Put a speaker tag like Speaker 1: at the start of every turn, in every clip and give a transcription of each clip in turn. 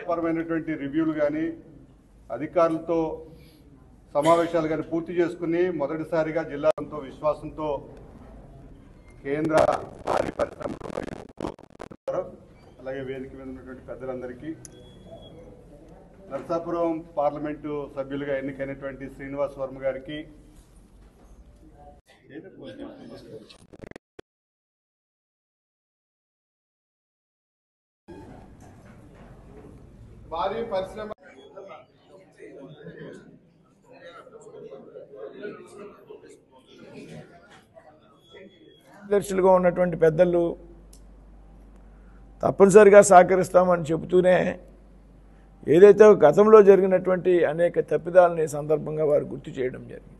Speaker 1: పరమైనటువంటి రివ్యూలు కానీ అధికారులతో సమావేశాలు కానీ పూర్తి చేసుకుని మొదటిసారిగా జిల్లాతో విశ్వాసంతో కేంద్ర భారీ పరిశ్రమలు అలాగే వేదిక మీద ఉన్నటువంటి పెద్దలందరికీ నర్సాపురం పార్లమెంటు సభ్యులుగా ఎన్నికైనటువంటి శ్రీనివాస్ వర్మ గారికి భారీ పరిశ్రమ
Speaker 2: దర్శులుగా ఉన్నటువంటి పెద్దలు తప్పనిసరిగా సహకరిస్తామని చెబుతూనే ఏదైతే గతంలో జరిగినటువంటి అనేక తప్పిదాలని సందర్భంగా వారు గుర్తు చేయడం జరిగింది.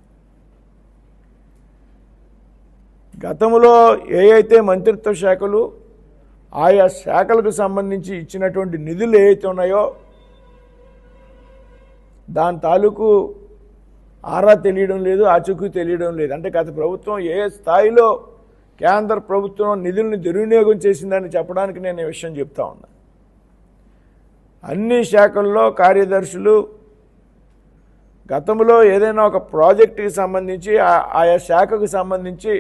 Speaker 2: గతంలో ఏ అయితే మంత్రిత్వ శాఖలు ఆయా శాఖలకు సంబంధించి ఇచ్చినటువంటి నిధులు ఏవైతే ఉన్నాయో దాని తాలూకు ఆరా తెలియడం లేదు, ఆచూకీ తెలియడం లేదు. అంటే గత ప్రభుత్వం ఏ స్థాయిలో కేంద్ర ప్రభుత్వం నిధులను దుర్వినియోగం చేసిందని చెప్పడానికి నేను ఈ విషయం చెప్తా ఉన్నా. అన్ని శాఖల్లో కార్యదర్శులు గతంలో ఏదైనా ఒక ప్రాజెక్టుకి సంబంధించి ఆయా శాఖకు సంబంధించి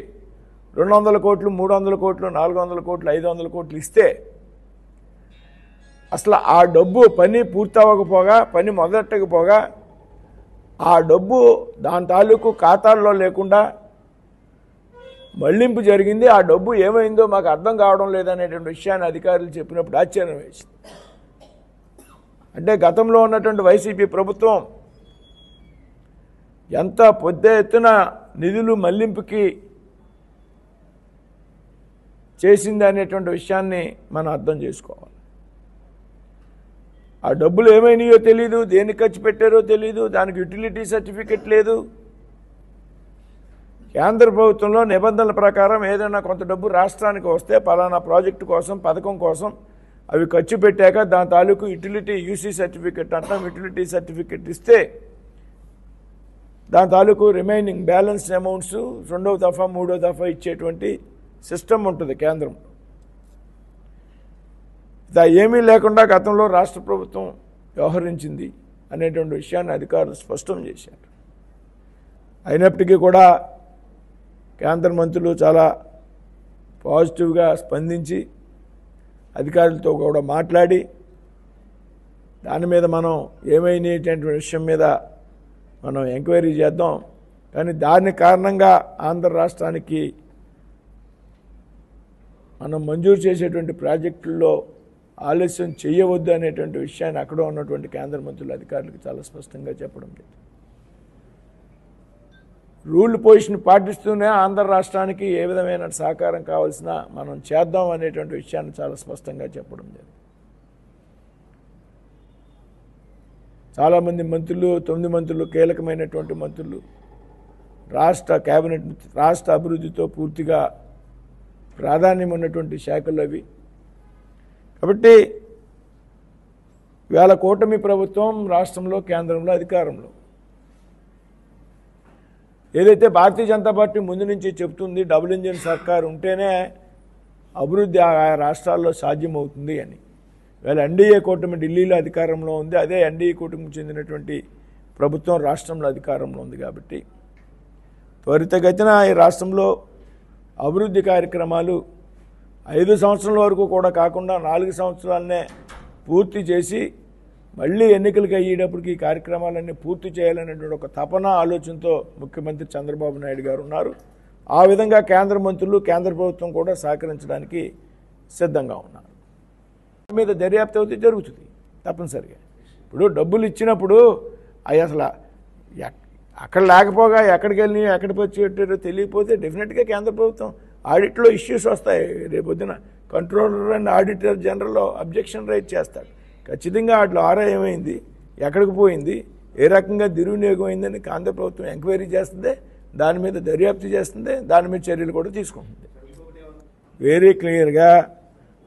Speaker 2: 200 కోట్లు 300 కోట్లు 400 కోట్లు 500 కోట్లు ఇస్తే అసలు ఆ డబ్బు పని పూర్తవకపోగా పని మొదలెట్టకపోగా ఆ డబ్బు దాని తాలూకు ఖాతాల్లో లేకుండా మళ్లింపు జరిగింది. ఆ డబ్బు ఏమైందో మాకు అర్థం కావడం లేదనేటువంటి విషయాన్ని అధికారులు చెప్పినప్పుడు ఆశ్చర్యం వేసింది. అంటే గతంలో ఉన్నటువంటి వైసీపీ ప్రభుత్వం ఎంత పెద్ద ఎత్తున నిధులు మళ్లింపుకి చేసింది అనేటువంటి విషయాన్ని మనం అర్థం చేసుకోవాలి. ఆ డబ్బులు ఏమైనాయో తెలీదు, దేనికి ఖర్చు పెట్టారో తెలీదు, దానికి యూటిలిటీ సర్టిఫికెట్ లేదు. కేంద్ర ప్రభుత్వంలో నిబంధనల ప్రకారం ఏదైనా కొంత డబ్బు రాష్ట్రానికి వస్తే పలానా ప్రాజెక్టు కోసం పథకం కోసం అవి ఖర్చు పెట్టాక దాని తాలూకు యూటిలిటీ యూసీ సర్టిఫికెట్ అంటాం, యూటిలిటీ సర్టిఫికెట్ ఇస్తే దాని తాలూకు రిమైనింగ్ బ్యాలెన్స్ అమౌంట్స్ 2వ దఫా 3వ దఫా ఇచ్చేటువంటి సిస్టమ్ ఉంటుంది కేంద్రం. ఏమీ లేకుండా గతంలో రాష్ట్ర ప్రభుత్వం వ్యవహరించింది అనేటువంటి విషయాన్ని అధికారులు స్పష్టం చేశారు. అయినప్పటికీ కూడా కేంద్ర మంత్రులు చాలా పాజిటివ్గా స్పందించి అధికారులతో కూడా మాట్లాడి దాని మీద మనం ఏమైనటువంటి విషయం మీద మనం ఎంక్వైరీ చేద్దాం. కానీ దాని కారణంగా ఆంధ్ర రాష్ట్రానికి మనం మంజూరు చేసేటువంటి ప్రాజెక్టుల్లో ఆలస్యం చేయవద్దు అనేటువంటి విషయాన్ని అక్కడ ఉన్నటువంటి కేంద్ర మంత్రులు అధికారులకు చాలా స్పష్టంగా చెప్పడం లేదు. రూల్ పొజిషన్ పాటిస్తూనే ఆంధ్ర రాష్ట్రానికి ఏ విధమైన సహకారం కావాల్సిన మనం చేద్దాం అనేటువంటి విషయాన్ని చాలా స్పష్టంగా చెప్పడం లేదు. చాలామంది మంత్రులు 9 మంత్రులు కీలకమైనటువంటి మంత్రులు రాష్ట్ర కేబినెట్ రాష్ట్ర అభివృద్ధితో పూర్తిగా ప్రాధాన్యం ఉన్నటువంటి శాఖలు అవి. కాబట్టి ఇవాళ కూటమి ప్రభుత్వం రాష్ట్రంలో కేంద్రంలో అధికారంలో ఏదైతే భారతీయ జనతా పార్టీ ముందు నుంచి చెప్తుంది డబుల్ ఇంజిన్ సర్కార్ ఉంటేనే అభివృద్ధి ఆయా రాష్ట్రాల్లో సాధ్యమవుతుంది అని. ఇవాళ ఎన్డీఏ కూటమి ఢిల్లీలో అధికారంలో ఉంది, అదే ఎన్డీఏ కూటమికి చెందినటువంటి ప్రభుత్వం రాష్ట్రంలో అధికారంలో ఉంది. కాబట్టి త్వరితగతిన ఈ రాష్ట్రంలో అభివృద్ధి కార్యక్రమాలు 5 సంవత్సరాల వరకు కూడా కాకుండా 4 సంవత్సరాలనే పూర్తి చేసి మళ్ళీ ఎన్నికలకు అయ్యేటప్పటికి ఈ కార్యక్రమాలన్నీ పూర్తి చేయాలనేటువంటి ఒక తపన ఆలోచనతో ముఖ్యమంత్రి చంద్రబాబు నాయుడు గారు ఉన్నారు. ఆ విధంగా కేంద్ర మంత్రులు కేంద్ర ప్రభుత్వం కూడా సహకరించడానికి సిద్ధంగా ఉన్నారు. మీద దర్యాప్తు అయితే జరుగుతుంది తప్పనిసరిగా. ఇప్పుడు డబ్బులు ఇచ్చినప్పుడు అవి అసలు అక్కడ లేకపోగా ఎక్కడికి వెళ్ళి ఎక్కడికి వచ్చి పెట్టారో తెలియకపోతే డెఫినెట్గా కేంద్ర ప్రభుత్వం ఆడిట్లో ఇష్యూస్ వస్తాయి. రేపొద్దున controller and auditor general objection raise చేస్తాడు. ఖచ్చితంగా వాటిలో ఆరా ఏమైంది, ఎక్కడికి పోయింది, ఏ రకంగా దుర్వినియోగం అయిందని కేంద్ర ప్రభుత్వం ఎంక్వైరీ చేస్తుంది, దాని మీద దర్యాప్తు చేస్తుంది, దాని మీద చర్యలు కూడా తీసుకుంటుంది. వెరీ క్లియర్గా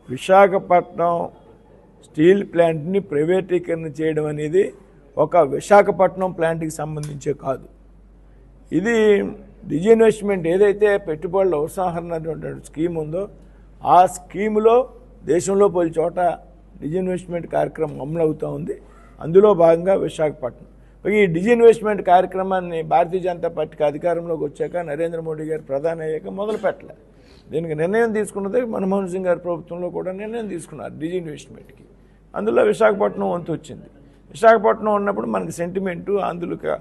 Speaker 2: విశాఖపట్నం స్టీల్ ప్లాంట్ని ప్రైవేటీకరణ చేయడం అనేది ఒక విశాఖపట్నం ప్లాంట్కి సంబంధించే కాదు. ఇది డిజిన్వెస్ట్మెంట్ ఏదైతే పెట్టుబడుల ఉపసంహరణ స్కీమ్ ఉందో ఆ స్కీములో దేశంలో పలు చోట డిజిన్వెస్ట్మెంట్ కార్యక్రమం అమలు అవుతూ ఉంది. అందులో భాగంగా విశాఖపట్నం. ఈ డిజిన్వెస్ట్మెంట్ కార్యక్రమాన్ని భారతీయ జనతా పార్టీకి అధికారంలోకి వచ్చాక నరేంద్ర మోడీ గారు ప్రధాని అయ్యాక మొదలు పెట్టలే. దీనికి నిర్ణయం తీసుకున్నది మన్మోహన్ సింగ్ గారి ప్రభుత్వంలో కూడా నిర్ణయం తీసుకున్నారు డిజిన్వెస్ట్మెంట్కి. అందులో విశాఖపట్నం వంతు వచ్చింది. విశాఖపట్నం ఉన్నప్పుడు మనకి సెంటిమెంటు ఆంధ్రులకు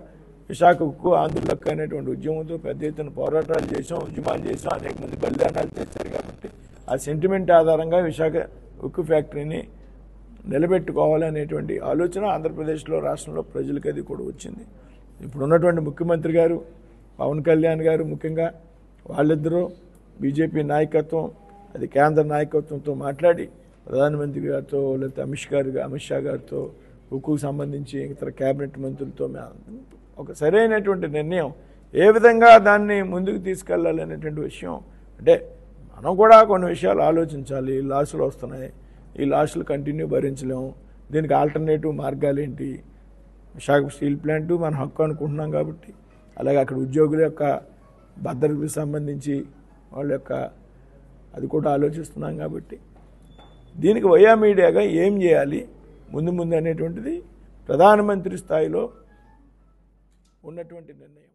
Speaker 2: విశాఖకు ఆంధ్రులకు అనేటువంటి ఉద్యమంతో పెద్ద ఎత్తున పోరాటాలు చేసాం, ఉద్యమాలు చేసాం, అనేక మంది బలిదానాలు చేశారు. కాబట్టి ఆ సెంటిమెంట్ ఆధారంగా విశాఖ ఉక్కు ఫ్యాక్టరీని నిలబెట్టుకోవాలనేటువంటి ఆలోచన ఆంధ్రప్రదేశ్లో రాష్ట్రంలో ప్రజలకి అది కూడా వచ్చింది. ఇప్పుడు ఉన్నటువంటి ముఖ్యమంత్రి గారు పవన్ కళ్యాణ్ గారు ముఖ్యంగా వాళ్ళిద్దరూ బీజేపీ నాయకత్వం అది కేంద్ర నాయకత్వంతో మాట్లాడి ప్రధానమంత్రి గారితో లేకపోతే అమిత్ షా గారితో ఉక్కుకు సంబంధించి ఇతర కేబినెట్ మంత్రులతో ఒక సరైనటువంటి నిర్ణయం ఏ విధంగా దాన్ని ముందుకు తీసుకెళ్లాలనేటువంటి విషయం. అంటే మనం కూడా కొన్ని విషయాలు ఆలోచించాలి. లాసులు వస్తున్నాయి, ఈ లాసులు కంటిన్యూ భరించలేము. దీనికి ఆల్టర్నేటివ్ మార్గాలు ఏంటి? విశాఖ స్టీల్ ప్లాంటు మన హక్కు అనుకుంటున్నాం కాబట్టి, అలాగే అక్కడ ఉద్యోగుల యొక్క భద్రతకు సంబంధించి వాళ్ళ యొక్క అది కూడా ఆలోచిస్తున్నాం కాబట్టి దీనికి వయా మీడియాగా ఏం చేయాలి ముందు అనేటువంటిది ప్రధానమంత్రి స్థాయిలో ఉన్నటువంటి నిర్ణయం.